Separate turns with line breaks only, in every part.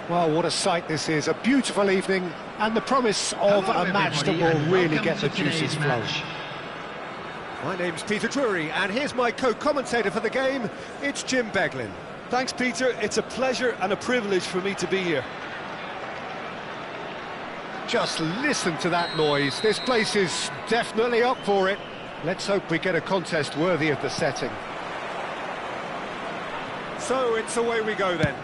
Well, what a sight this is. A beautiful evening and the promise of
Hello,
a match that
everybody,
will
and
really
welcome
get the
to today's
juices flowing.
match.
My name's Peter Drury, and here's my co-commentator for the game. It's Jim Beglin.
Thanks, Peter. It's a pleasure and a privilege for me to be here.
Just listen to that noise. This place is definitely up for it. Let's hope we get a contest worthy of the setting.
So it's away we go then.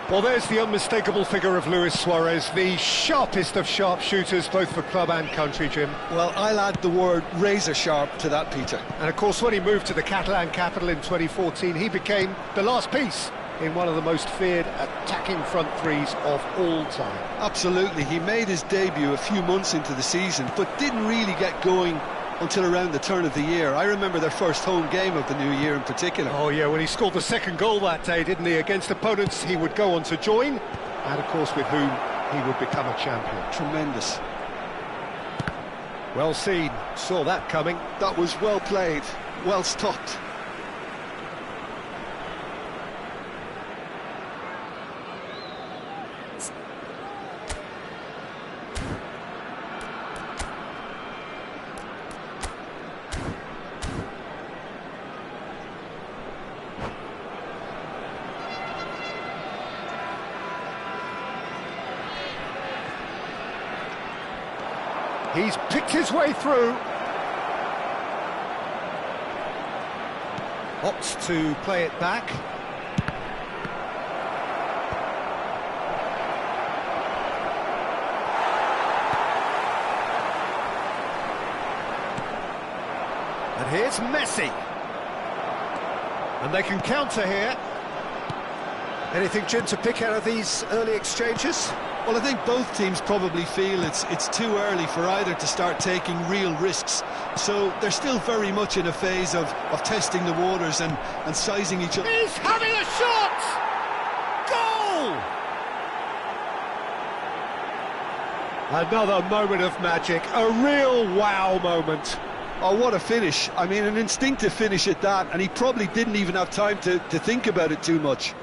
Well, there's the unmistakable figure of Luis Suarez, the sharpest of sharpshooters, both for club and country, Jim.
Well, I'll add the word razor sharp to that, Peter.
And of course, when he moved to the Catalan capital in 2014, he became the last piece in one of the most feared attacking front threes of all time.
Absolutely. He made his debut a few months into the season, but didn't really get going until around the turn of the year. I remember their first home game of the new year in particular.
Oh yeah, when he scored the second goal that day, didn't he? Against opponents he would go on to join, and of course with whom he would become a champion.
Tremendous.
Well seen, saw that coming.
That was well played, well stopped.
He's picked his way through. Opts to play it back.
And here's Messi.
And they can counter here.
Anything, Jim, to pick out of these early exchanges?
Well, I think both teams probably feel it's too early for either to start taking real risks. So they're still very much in a phase of testing the waters and sizing each other.
He's having a shot! Goal! Another moment of magic, a real wow moment.
Oh, what a finish. I mean, an instinctive finish at that, and he probably didn't even have time to think about it too much.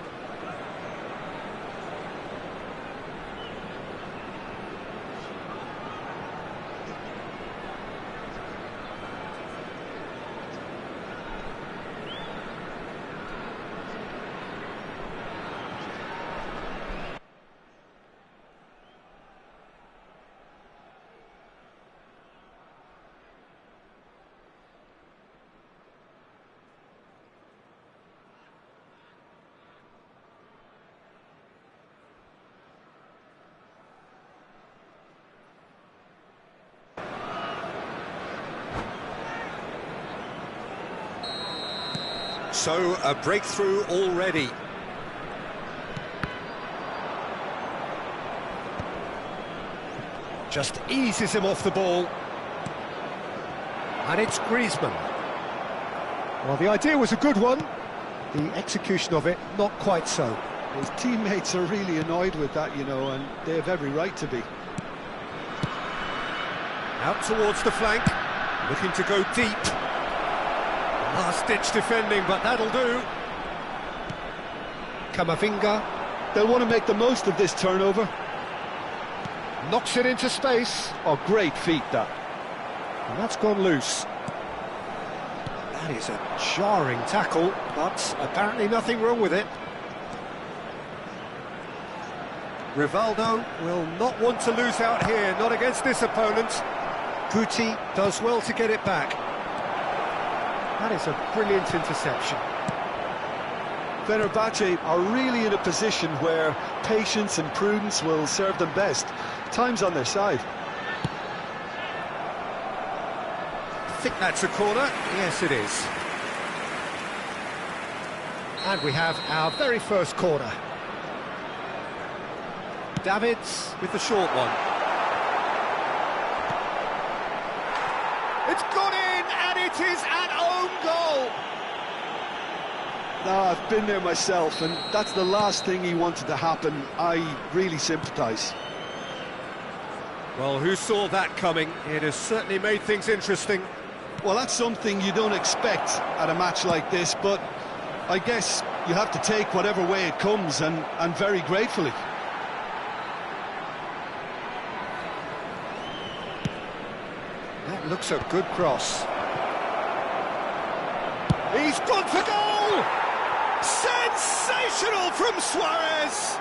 So, a breakthrough already.
Just eases him off the ball. And it's Griezmann. Well, the idea was a good one. The execution of it, not quite so.
His teammates are really annoyed with that, you know, and they have every right to be.
Out towards the flank, looking to go deep. Last-ditch defending, but that'll do.
Camavinga
They'll want to make the most of this turnover.
knocks it into space.
Oh, great feat, that.
And that's gone loose. That is a jarring tackle, but apparently nothing wrong with it.
Rivaldo will not want to lose out here, not against this opponent.
Guti does well to get it back. That is a brilliant interception.
Fenerbahce are really in a position where patience and prudence will serve them best. Time's on their side.
I think that's a corner. Yes, it is.
And we have our very first corner. Davids
With the short one. It's gone in, and it is an own goal.
Now, I've been there myself, and that's the last thing he wanted to happen. I really sympathise.
Well, who saw that coming? It has certainly made things interesting.
Well, that's something you don't expect at a match like this, but I guess you have to take whatever way it comes, and very gratefully.
That looks a good cross. He's gone for goal! Sensational from Suarez!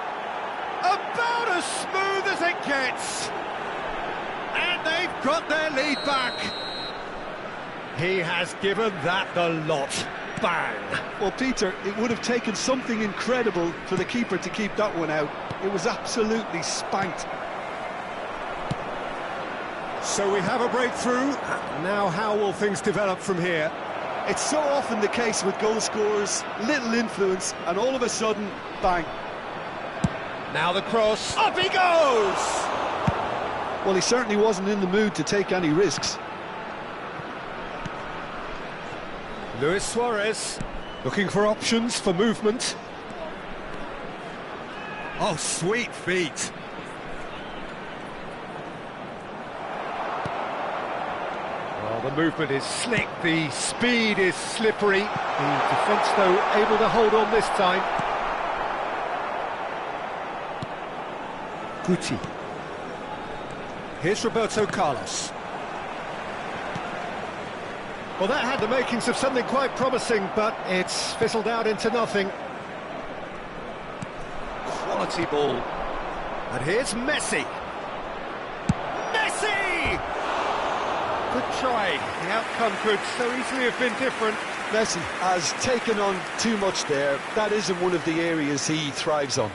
About as smooth as it gets. And they've got their lead back. He has given that the lot. Bang!
Well, Peter, it would have taken something incredible for the keeper to keep that one out. It was absolutely spanked.
So we have a breakthrough. Now how will things develop from here?
It's so often the case with goal scorers, little influence, and all of a sudden, bang.
Now the cross, up he goes!
Well, he certainly wasn't in the mood to take any risks.
Luis Suarez looking for options for movement. Oh, sweet feet.
Well, the movement is slick, the speed is slippery. The defence, though, able to hold on this time. Guti.
Here's Roberto Carlos.
Well, that had the makings of something quite promising, but it's fizzled out into nothing. Quality ball.
And here's Messi. Messi!
Good try. The outcome could so easily have been different.
Messi has taken on too much there. That isn't one of the areas he thrives on.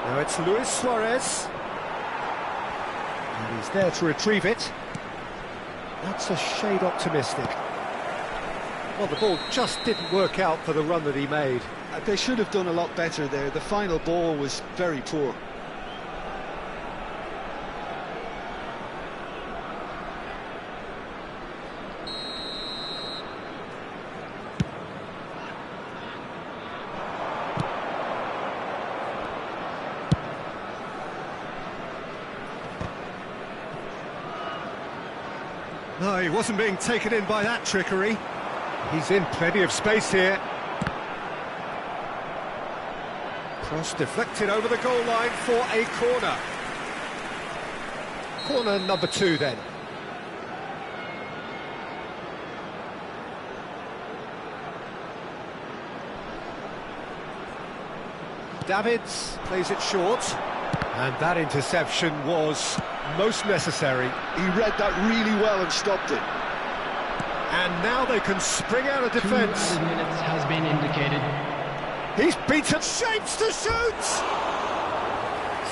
Now it's Luis Suarez. And he's there to retrieve it. That's a shade optimistic. Well, the ball just didn't work out for the run that he made.
They should have done a lot better there. The final ball was very poor.
No, he wasn't being taken in by that trickery.
He's in plenty of space here. Cross deflected over the goal line for a corner. Corner number 2 then. Davids plays it short. And that interception was most necessary.
He read that really well and stopped it.
And now they can spring out of defence.
2 minutes has been indicated.
He's beaten, shapes to shoot!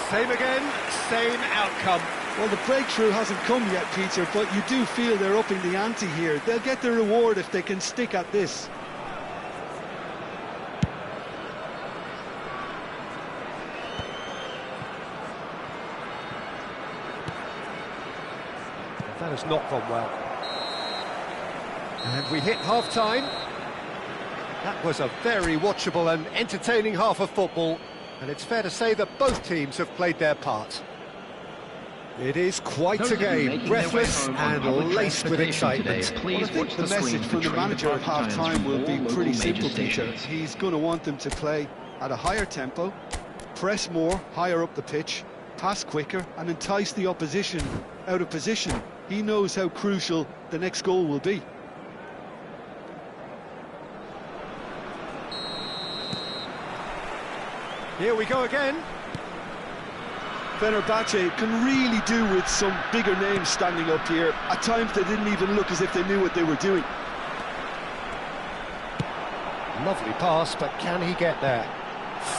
Same again, same outcome.
Well, the breakthrough hasn't come yet, Peter, but you do feel they're upping the ante here. They'll get the reward if they can stick at this.
That has not gone well. And we hit half-time. That was a very watchable and entertaining half of football, and it's fair to say that both teams have played their part.
It is quite a game, breathless and laced with excitement.
Please
I think the message from the manager at half-time will be pretty simple, Peter. He's going to want them to play at a higher tempo, press more, higher up the pitch, pass quicker, and entice the opposition out of position. He knows how crucial the next goal will be.
Here we go again.
Fenerbahce can really do with some bigger names standing up here. At times they didn't even look as if they knew what they were doing.
Lovely pass, but can he get there?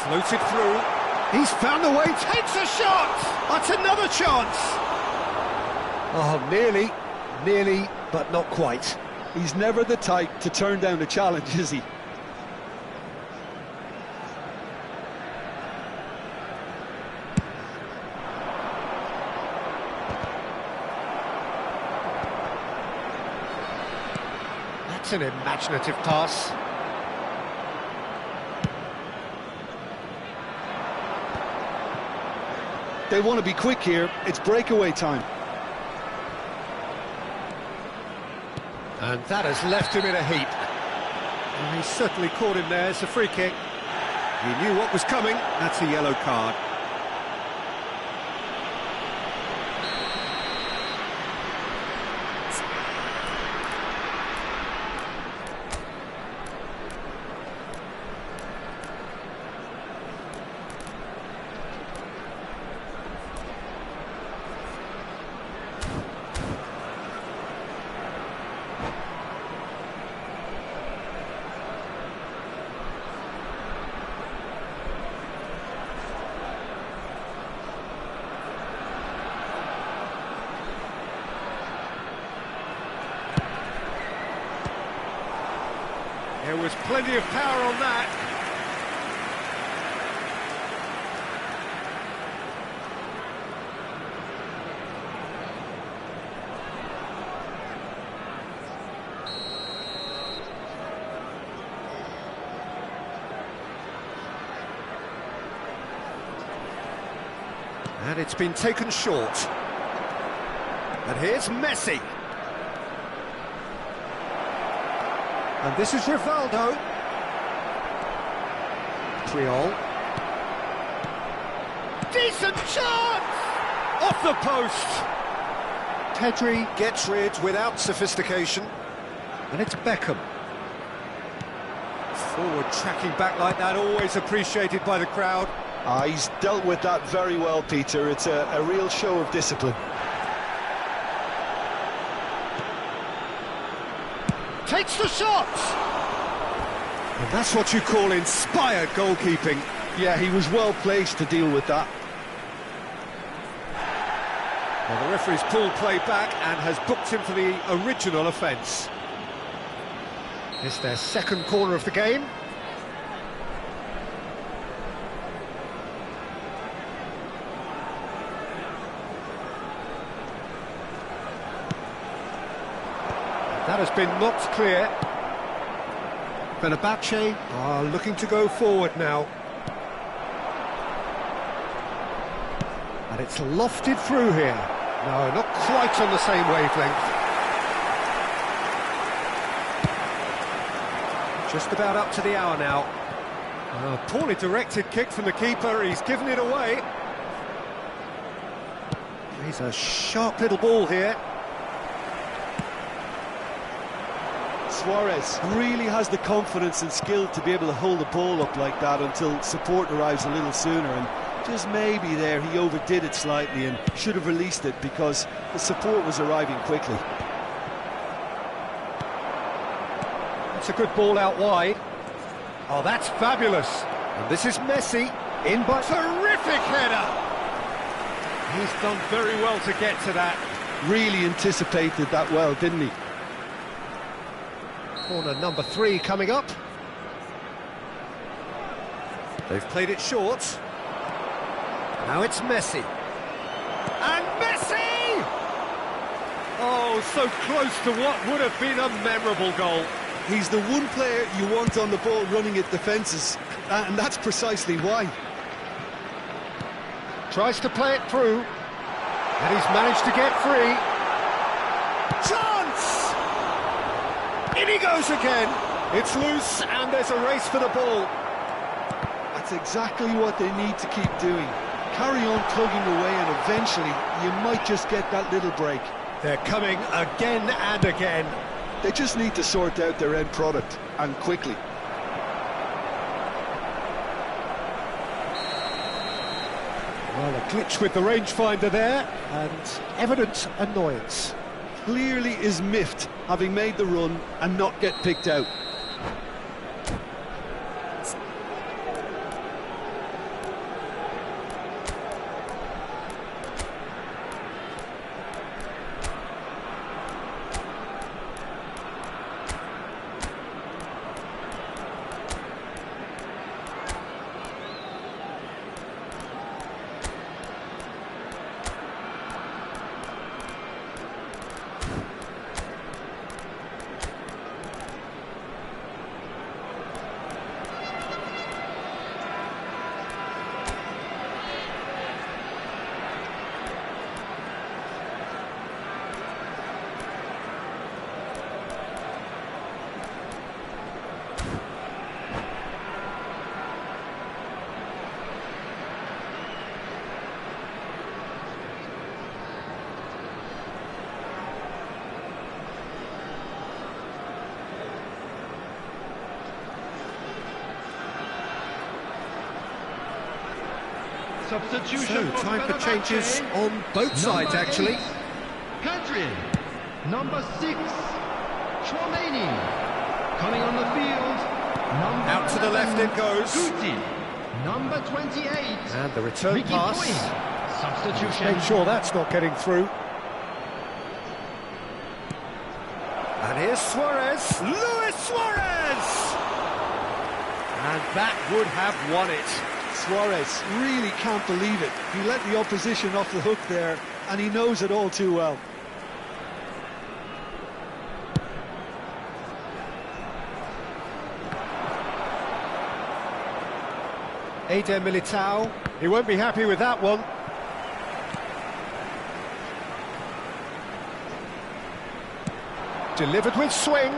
Floated through.
He's found the way, takes a shot! That's another chance! Oh, nearly, but not quite.
He's never the type to turn down a challenge, is he?
That's an imaginative pass.
They want to be quick here. It's breakaway time.
And that has left him in a heap. And he's certainly caught him there. It's a free kick. He knew what was coming. That's a yellow card. There was plenty of power on that. And it's been taken short. And here's Messi. And this is Rivaldo. Triol. Decent chance! Off the post! Pedri gets rid without sophistication. And it's Beckham. Forward tracking back like that, always appreciated by the crowd.
He's dealt with that very well, Peter. It's a real show of discipline.
Takes the shot! And that's what you call inspired goalkeeping.
Yeah, he was well placed to deal with that.
Well, the referee's pulled play back and has booked him for the original offence. It's their second corner of the game. That has been knocked clear. Fenerbahce are looking to go forward now. And it's lofted through here. No, not quite on the same wavelength. Just about up to the hour now. A poorly directed kick from the keeper, he's given it away. He's a sharp little ball here.
Suarez really has the confidence and skill to be able to hold the ball up like that until support arrives a little sooner, and just maybe there he overdid it slightly and should have released it because the support was arriving quickly.
That's a good ball out wide. Oh, that's fabulous. And this is Messi in by terrific header. He's done very well to get to that.
Really anticipated that well, didn't he?
Corner number 3 coming up. They've played it short. Now it's Messi. And Messi! Oh, so close to what would have been a memorable goal.
He's the one player you want on the ball running at defences, and that's precisely why.
Tries to play it through, and he's managed to get free. Chance! In he goes again. It's loose, and there's a race for the ball.
That's exactly what they need to keep doing. Carry on plugging away, and eventually you might just get that little break.
They're coming again and again.
They just need to sort out their end product, and quickly.
Well, a glitch with the rangefinder there, and evident annoyance.
Clearly is miffed, having made the run and not get picked out.
Substitution.
So, time for changes on both sides, actually.
Country. Number 6. Chouameni. Coming on the field. Number
Out to the left it goes.
Guti. Number 28.
And the return
Ricky
pass.
Point. Substitution.
Make sure that's not getting through.
And here's Suarez. Luis Suarez! And that would have won it.
Suarez really can't believe it. He let the opposition off the hook there, and he knows it all too well.
Eder Militao. He won't be happy with that one. Delivered with swing.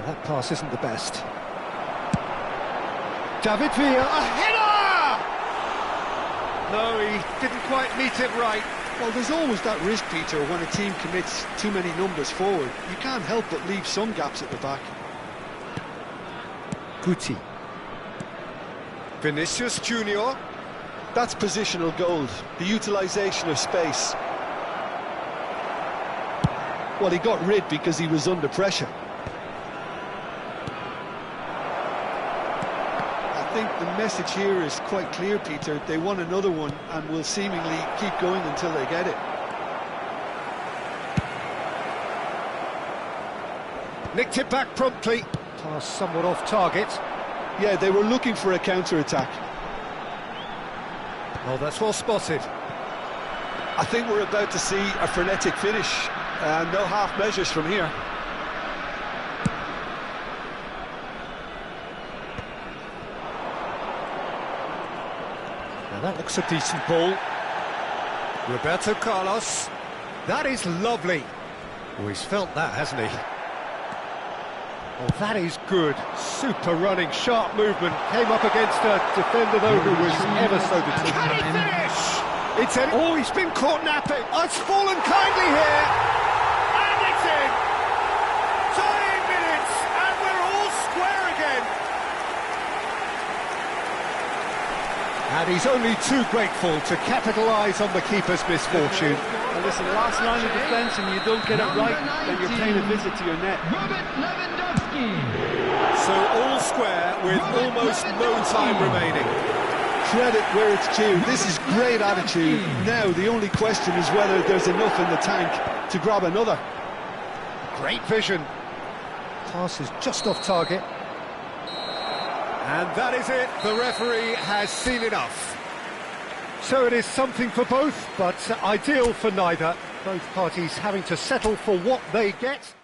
That pass isn't the best. David Villa, a header!
No, he didn't quite meet it right.
Well, there's always that risk, Peter, when a team commits too many numbers forward. You can't help but leave some gaps at the back.
Guti.
Vinicius Junior.
That's positional gold, the utilisation of space. Well, he got rid because he was under pressure. I think the message here is quite clear, Peter. They want another one and will seemingly keep going until they get it.
Nicked it back promptly. Pass somewhat off target.
Yeah, they were looking for a counter-attack.
Oh, that's well spotted.
I think we're about to see a frenetic finish. No half measures from here.
Now that looks a decent ball.
Roberto Carlos.
That is lovely. Oh, he's felt that, hasn't he? Oh, that is good. Super running, sharp movement. Came up against a defender, though, who was ever so determined.
Can he finish?
It's in. Oh, he's been caught napping. Oh, it's fallen kindly here.
And it's in! Dying minutes, and we're all square again.
And he's only too grateful to capitalise on the keeper's misfortune.
And listen, last line of defence and you don't get it right, then you're paying a visit to your net.
Robert Lewandowski.
So all square with almost no time remaining.
Credit where it's due. This is great attitude. Now the only question is whether there's enough in the tank to grab another.
Great vision. Pass is just off target.
And that is it. The referee has seen enough.
So it is something for both, but ideal for neither. Both parties having to settle for what they get.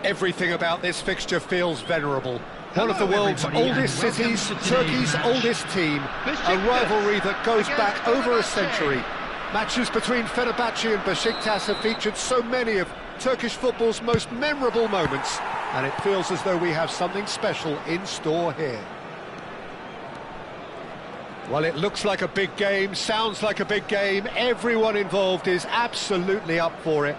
Everything about this fixture feels venerable. One of the
Hello,
world's
everybody,
oldest
and welcome
cities,
to today's
Turkey's
match.
oldest team, a
Besiktas
rivalry that goes back
against
over a
Fenerbahce.
century. Matches between Fenerbahce and Besiktas have featured so many of Turkish football's most memorable moments, and it feels as though we have something special in store here. Well, it looks like a big game, sounds like a big game. Everyone involved is absolutely up for it.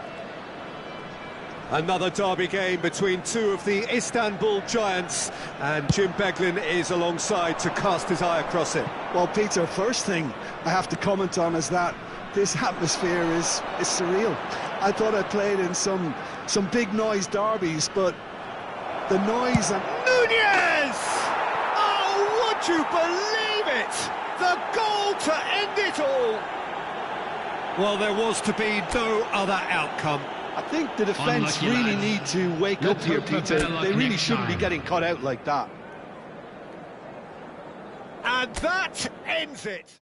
Another derby game between two of the Istanbul giants, and Jim Beglin is alongside to cast his eye across it.
Well, Peter, first thing I have to comment on is that this atmosphere is surreal. I thought I played in some big noise derbies, but the noise and...
Nunez! Oh, would you believe it? The goal to end it all!
Well, there was to be no other outcome.
I think the defence
Unlucky
really
lads.
need to wake
Let's
up here,
hope for
Peter.
better luck
They really
next
shouldn't be
time.
getting caught out like that.
And that ends it.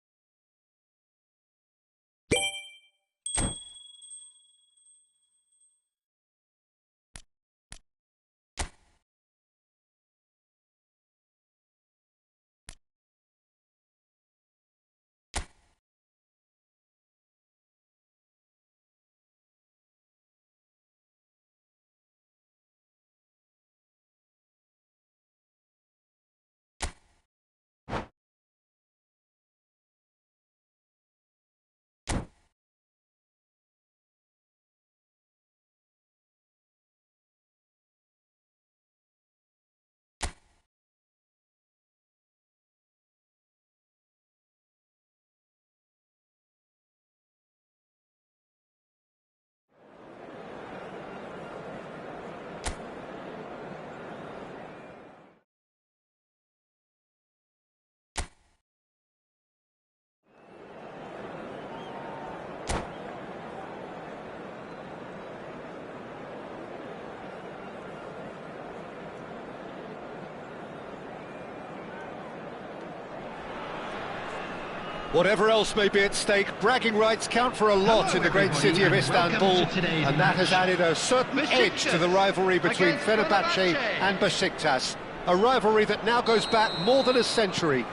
Whatever else may be at stake, bragging rights count for a lot
Hello,
in the great
everybody,
city of
and welcome
Istanbul,
to today's
and that has
match.
added a certain edge to the
Besiktas
rivalry between
against
Fenerbahce
Fenerbahce.
and Besiktas, a rivalry that now goes back more than a century.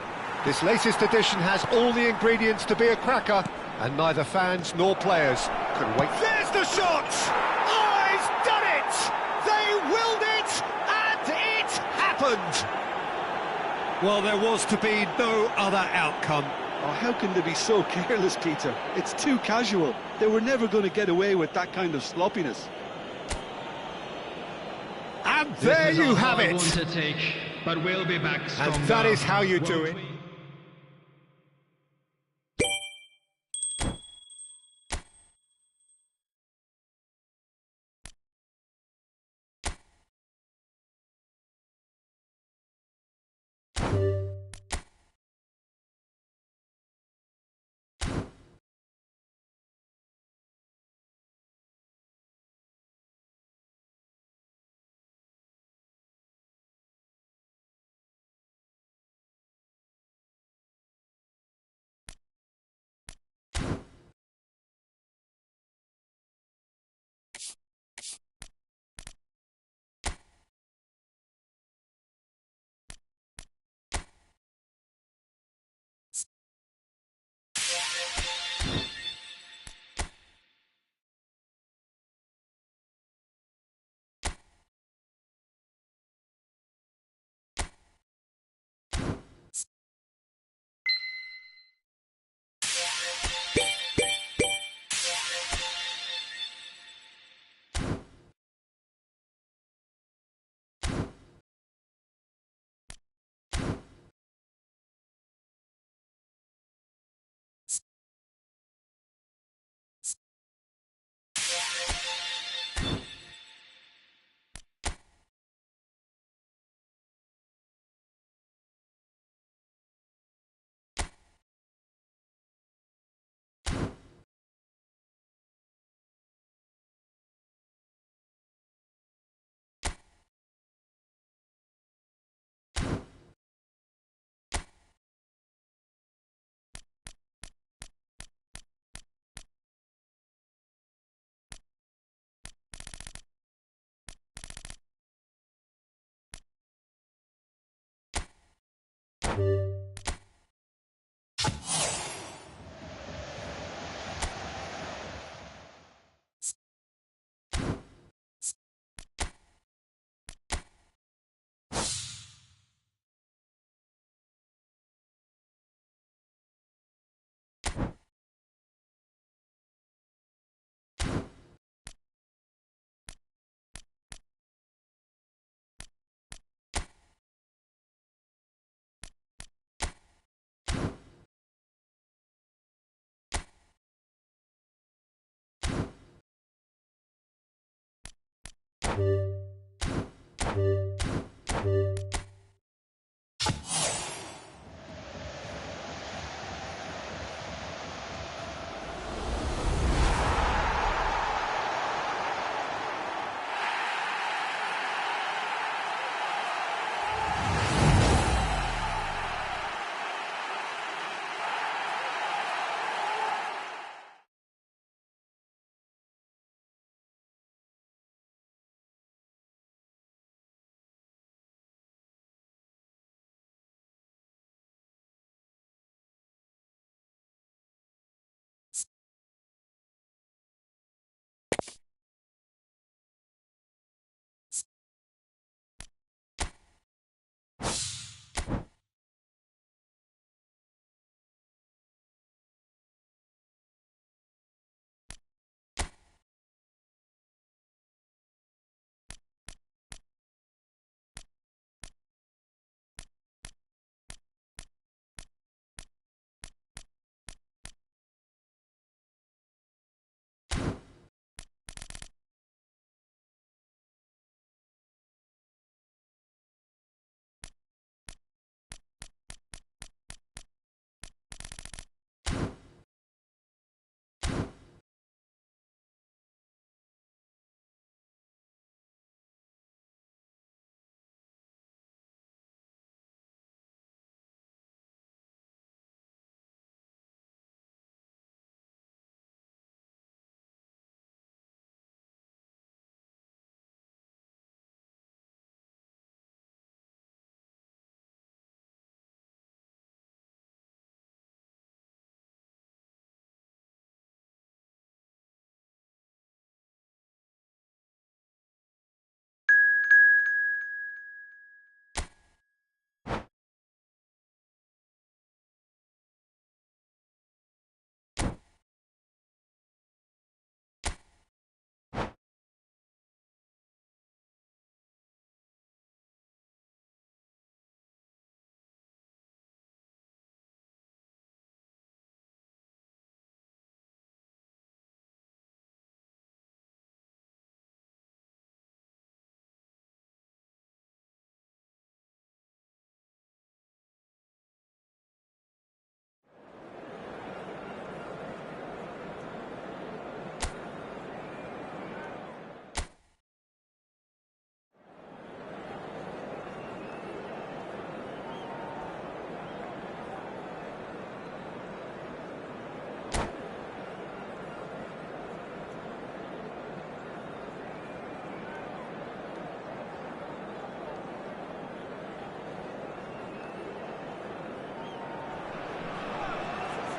This latest edition has all the ingredients to be a cracker, and neither fans nor players can wait.
There's the shot! Oh, he's done it! They willed it, and it happened!
Well, there was to be no other outcome.
Oh, how can they be so careless, Peter? It's too casual. They were never going to get away with that kind of sloppiness.
And
This
there
is
you
a
have
hard
it!
one to take, but we'll be back stronger.
And that is how you do
won't
it.
we?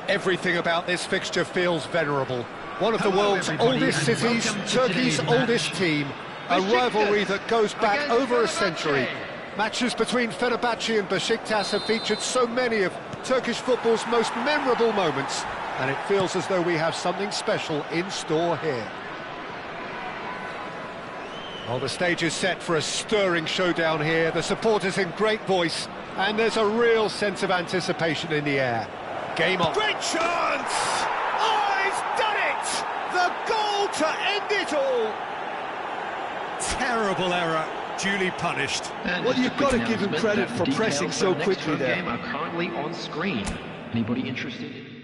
Everything about this fixture feels venerable. One of the world's oldest cities, Turkey's oldest team, a rivalry that goes back over a century. Matches between Fenerbahce and Besiktas have featured so many of Turkish football's most memorable moments, and it feels as though we have something special in store here. Well, the stage is set for a stirring showdown here. The supporters in great voice, and there's a real sense of anticipation in the air. Game on.
Great chance! Oh, he's done it! The goal to end it all! Terrible error, duly punished.
Well, you've got to give him credit for pressing so quickly there.
Game are currently on screen. Anybody interested?